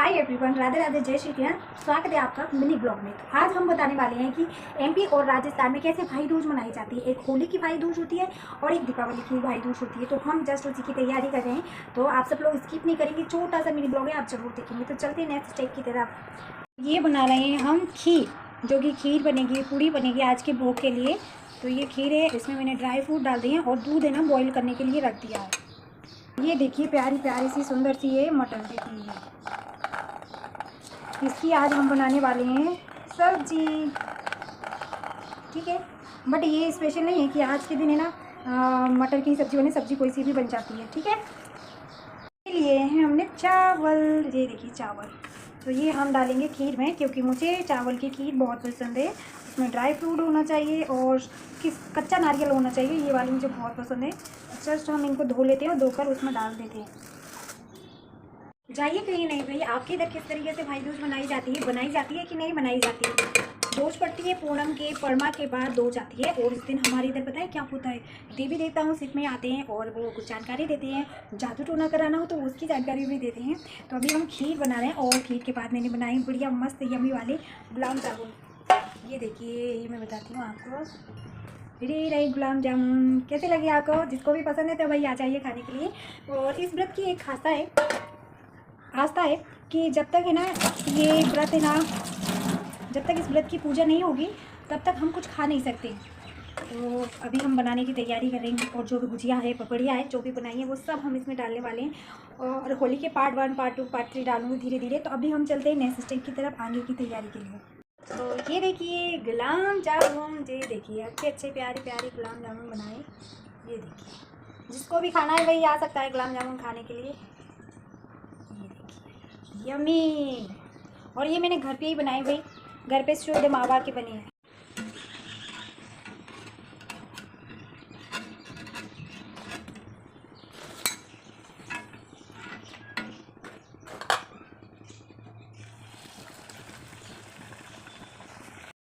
Hi everyone, Radhe Radhe, जय श्री कृष्ण। स्वागत है आपका मिनी ब्लॉग में। तो आज हम बताने वाले हैं कि एमपी और राजस्थान में कैसे भाई दूज मनाई जाती है। एक होली की भाई दूज होती है और एक दीपावली की भाई दूज होती है। तो हम जस्ट उसी की तैयारी कर रहे हैं, तो आप सब लोग स्किप नहीं करेंगे। छोटा सा मिनी ब्लॉग है, आप जरूर देखेंगे। तो चलते हैं नेक्स्ट स्टेप की तरफ। ये बना रहे हैं हम खीर, जो कि खीर बनेगी, पूड़ी बनेगी आज के भोग के लिए। तो ये खीर है, इसमें मैंने ड्राई फ्रूट डाल दिए हैं और दूध है ना बॉईल करने के लिए रख दिया है। ये देखिए प्यारी प्यारी सी सुंदर सी ये मटर देखिए, इसकी आज हम बनाने वाले हैं सब्जी। ठीक है, बट ये स्पेशल नहीं है कि आज के दिन है ना मटर की सब्जी बने। सब्जी कोई सी भी बन जाती है। ठीक है, लिए हैं हमने चावल, ये देखिए चावल। तो ये हम डालेंगे खीर में, क्योंकि मुझे चावल की खीर बहुत पसंद है। उसमें ड्राई फ्रूट होना चाहिए और कच्चा नारियल होना चाहिए, ये वाली मुझे बहुत पसंद है। जस्ट हम इनको धो लेते हैं और धोकर उसमें डाल देते हैं। जाइए कहीं नहीं भाई, आपके इधर किस तरीके से भाई दूज बनाई जाती है कि नहीं बनाई जाती है। दोज पड़ती है पूनम के परमा के बाद दोज आती है, और इस दिन हमारे इधर पता है क्या होता है, देवी देवताओं सिर में आते हैं और वो कुछ जानकारी देते हैं। जादू टोना कराना हो तो उसकी जानकारी भी देते हैं। तो अभी हम खीर बना रहे हैं, और खीर के बाद मैंने बनाई बढ़िया मस्त यम्मी वाले गुलाब जामुन। ये देखिए, ये मैं बताती हूँ आपको। रे रही गुलाब जामुन कैसे लगे आपको? जिसको भी पसंद है तो भाई आ जाइए खाने के लिए। और इस व्रत की एक आस्था है कि जब तक है ना ये व्रत है ना, जब तक इस व्रत की पूजा नहीं होगी तब तक हम कुछ खा नहीं सकते। तो अभी हम बनाने की तैयारी करेंगे, और जो भी गुजिया है, पपड़िया है, जो भी बनाई है वो सब हम इसमें डालने वाले हैं। और होली के पार्ट 1, पार्ट 2, पार्ट 3 डालूंगी धीरे धीरे। तो अभी हम चलते हैं नेक्स्ट स्टेप की तरफ आगे की तैयारी के लिए। तो ये देखिए गुलाब जामुन, ये देखिए अच्छे अच्छे प्यारे प्यारे गुलाब जामुन बनाए। ये देखिए, जिसको भी खाना है वही आ सकता है गुलाब जामुन खाने के लिए। यम्मी। और ये मैंने घर पे ही बनाए भाई, घर पे शुद्ध मावा के बने हैं।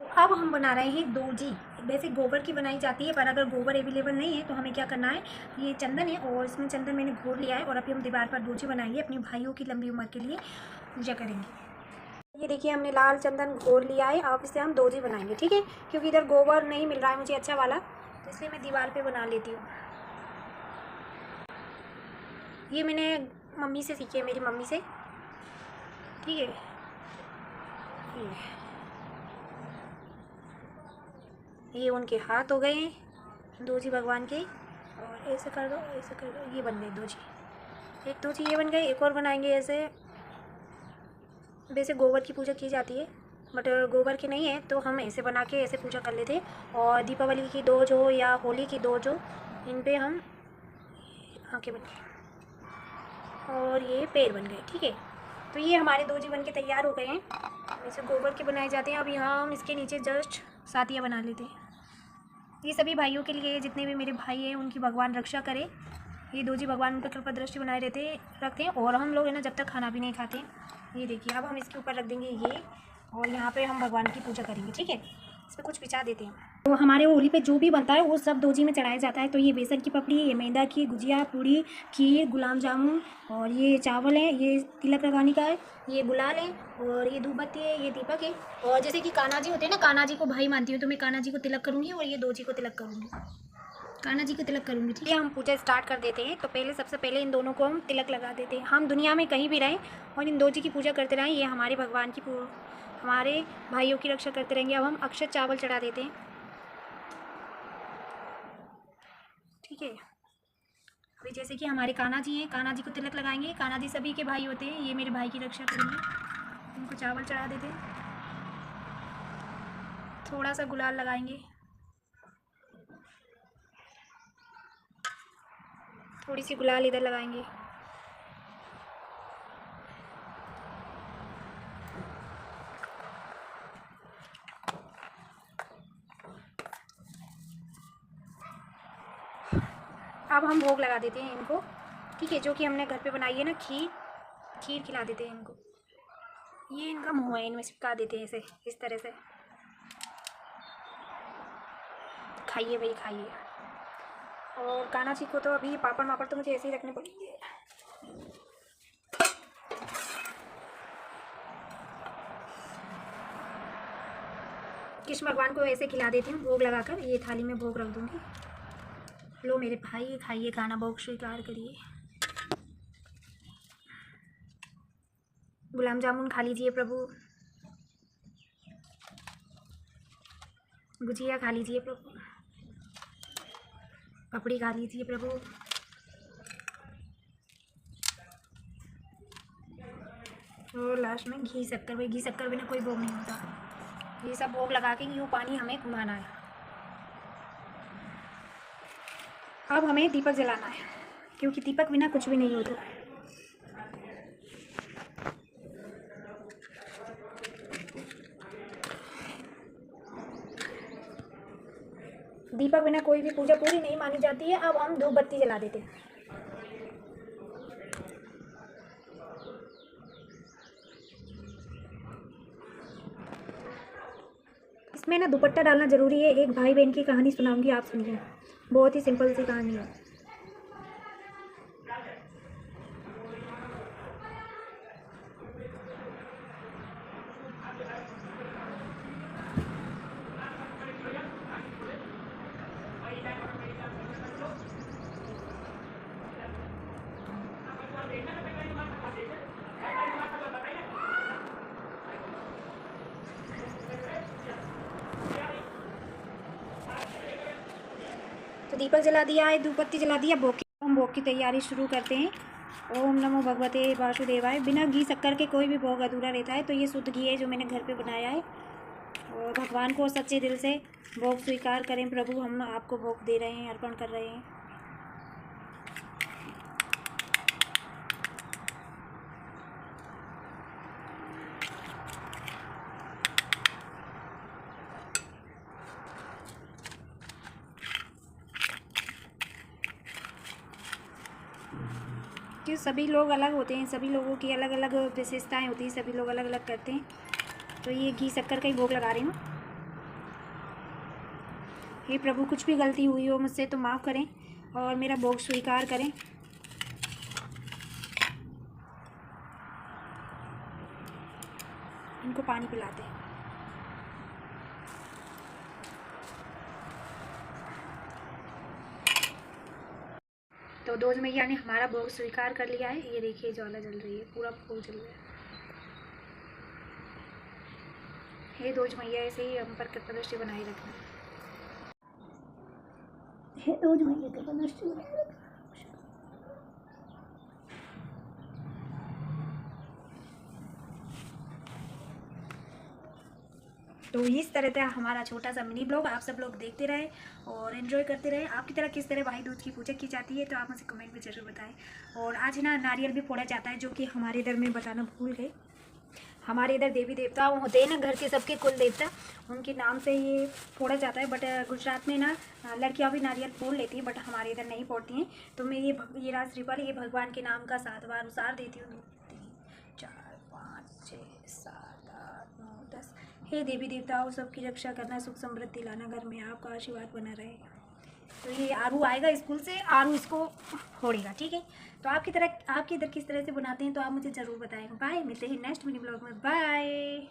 अब हम बना रहे हैं दोजी। वैसे गोबर की बनाई जाती है, पर अगर गोबर अवेलेबल नहीं है तो हमें क्या करना है, ये चंदन है और इसमें चंदन मैंने घोर लिया है, और अभी हम दीवार पर दोजी बनाएंगे अपने भाइयों की लंबी उम्र के लिए पूजा करेंगे। ये देखिए हमने लाल चंदन घोर लिया है, अब इससे हम दोजी बनाएंगे। ठीक है, क्योंकि इधर गोबर नहीं मिल रहा है मुझे अच्छा वाला, तो इसलिए मैं दीवार पर बना लेती हूँ। ये मैंने मम्मी से सीखी है, मेरी मम्मी से। ठीक है, ये उनके हाथ हो गए दोजी भगवान के, और ऐसे कर दो, ऐसे कर दो, ये बन गई दोजी। एक दोजी ये बन गई, एक और बनाएंगे ऐसे। वैसे गोबर की पूजा की जाती है, बट गोबर की नहीं है तो हम ऐसे बना के ऐसे पूजा कर लेते हैं। और दीपावली की दोज हो या होली की दोज हो, इन पे हम आँखें बन गए और ये पैर बन गए। ठीक है, तो ये हमारे दोजी बन के तैयार हो गए हैं। वैसे गोबर के बनाए जाते हैं। अब यहाँ हम इसके नीचे जस्ट सातियाँ बना लेते हैं। ये सभी भाइयों के लिए, जितने भी मेरे भाई हैं उनकी भगवान रक्षा करे। ये दोजी भगवान उन पर कृपा दृष्टि बनाए रखते हैं, और हम लोग है ना जब तक खाना भी नहीं खाते। ये देखिए, अब हम इसके ऊपर रख देंगे ये, और यहाँ पे हम भगवान की पूजा करेंगे। ठीक है, इस पर कुछ बिछा देते हैं। तो हमारे होली पे जो भी बनता है वो सब दोजी में चढ़ाया जाता है। तो ये बेसन की पपड़ी, ये मैदा की गुजिया, पूड़ी, खीर, गुलाब जामुन, और ये चावल है, ये तिलक लगाने का है, ये गुलाल है, और ये धूपबत्ती है, ये दीपक है। और जैसे कि कान्हा जी होते हैं ना, कान्हा जी को भाई मानती हूँ, तो मैं कान्हा जी को तिलक करूँगी और ये दोजी को तिलक करूँगी, कान्हा जी को तिलक करूँगी। ठीक है, हम पूजा स्टार्ट कर देते हैं। तो पहले सबसे पहले इन दोनों को हम तिलक लगा देते हैं। हम दुनिया में कहीं भी रहें और इन दोजी की पूजा करते रहें, ये हमारे भगवान की हमारे भाइयों की रक्षा करते रहेंगे। अब हम अक्षत चावल चढ़ा देते हैं। ठीक है, अभी जैसे कि हमारे कान्हा जी हैं, कान्हा जी को तिलक लगाएंगे। कान्हा जी सभी के भाई होते हैं, ये मेरे भाई की रक्षा करेंगे। उनको चावल चढ़ा देते हैं, थोड़ा सा गुलाल लगाएंगे, थोड़ी सी गुलाल इधर लगाएंगे। अब हम भोग लगा देते हैं इनको। ठीक है, जो कि हमने घर पे बनाई है ना खीर खिला देते हैं इनको। ये इनका मुँह है, इनमें चिपका देते हैं ऐसे, इस तरह से। खाइए भाई खाइए। और कान्हा जी को तो अभी पापड़ वापड़ तो मुझे ऐसे ही रखने पड़ेंगे। कृष्ण भगवान को ऐसे खिला देती हूँ भोग लगाकर। ये थाली में भोग रख दूँगी। लो मेरे भाई, खाइए खाना, भोग स्वीकार करिए। गुलाब जामुन खा लीजिए प्रभु, गुजिया खा लीजिए प्रभु, पपड़ी खा लीजिए प्रभु। और लास्ट में घी शक्कर। भाई घी शक्कर बिना कोई भोग नहीं होता। ये सब भोग लगा के यूँ पानी हमें घुमाना है। अब हमें दीपक जलाना है, क्योंकि दीपक बिना कुछ भी नहीं होता। दीपक बिना कोई भी पूजा पूरी नहीं मानी जाती है। अब हम धूप बत्ती जला देते हैं। इसमें ना दुपट्टा डालना ज़रूरी है। एक भाई बहन की कहानी सुनाऊंगी, आप सुनिए। बहुत ही सिंपल सी कहानी है। तो दीपक जला दिया है, धूप बत्ती जला दिया। हम भोग की तैयारी शुरू करते हैं। ओम नमो भगवते वासुदेवाय। बिना घी शक्कर के कोई भी भोग अधूरा रहता है। तो ये शुद्ध घी है जो मैंने घर पे बनाया है। और भगवान को सच्चे दिल से भोग स्वीकार करें। प्रभु हम आपको भोग दे रहे हैं, अर्पण कर रहे हैं। कि सभी लोग अलग होते हैं, सभी लोगों की अलग अलग विशेषताएं होती हैं, सभी लोग अलग अलग करते हैं। तो ये घी शक्कर का ही भोग लगा रही हूँ। हे प्रभु, कुछ भी गलती हुई हो मुझसे तो माफ़ करें और मेरा भोग स्वीकार करें। इनको पानी पिलाते हैं। तो दोज मैया ने हमारा भोग स्वीकार कर लिया है। ये देखिए ज्वाला जल रही है, पूरा भोग जल रहा है। हे दोज मैया, ऐसे ही हम पर कृपा दृष्टि बनाए रखना। हे दोज मैया, कृपा दृष्टि बनाए रखना। तो इस तरह था हमारा छोटा सा मिनी ब्लॉग। आप सब लोग देखते रहे और एंजॉय करते रहे। आपकी तरह किस तरह भाई दूज की पूजा की जाती है तो आप मुझे कमेंट में ज़रूर बताएं। और आज ना नारियल भी फोड़ा जाता है, जो कि हमारे इधर में बताना भूल गए। हमारे इधर देवी देवता होते हैं ना, घर के सबके कुल देवता, उनके नाम से ये फोड़ा जाता है। बट गुजरात में ना लड़कियाँ भी नारियल फोड़ लेती हैं, बट हमारे इधर नहीं फोड़ती हैं। तो मैं ये राज श्रीफल ये भगवान के नाम का 7 बार अनुसार देती हूँ। 3 4 5 6 7 8 9 10। हे देवी देवताओं, सबकी रक्षा करना, सुख समृद्धि लाना, घर में आपका आशीर्वाद बना रहे। तो ये आरू आएगा स्कूल से, आरू इसको फोड़ेगा, ठीक है। तो आपकी इधर किस तरह से बनाते हैं तो आप मुझे ज़रूर बताएं। बाय, मिलते हैं नेक्स्ट मिनी ब्लॉग में। बाय।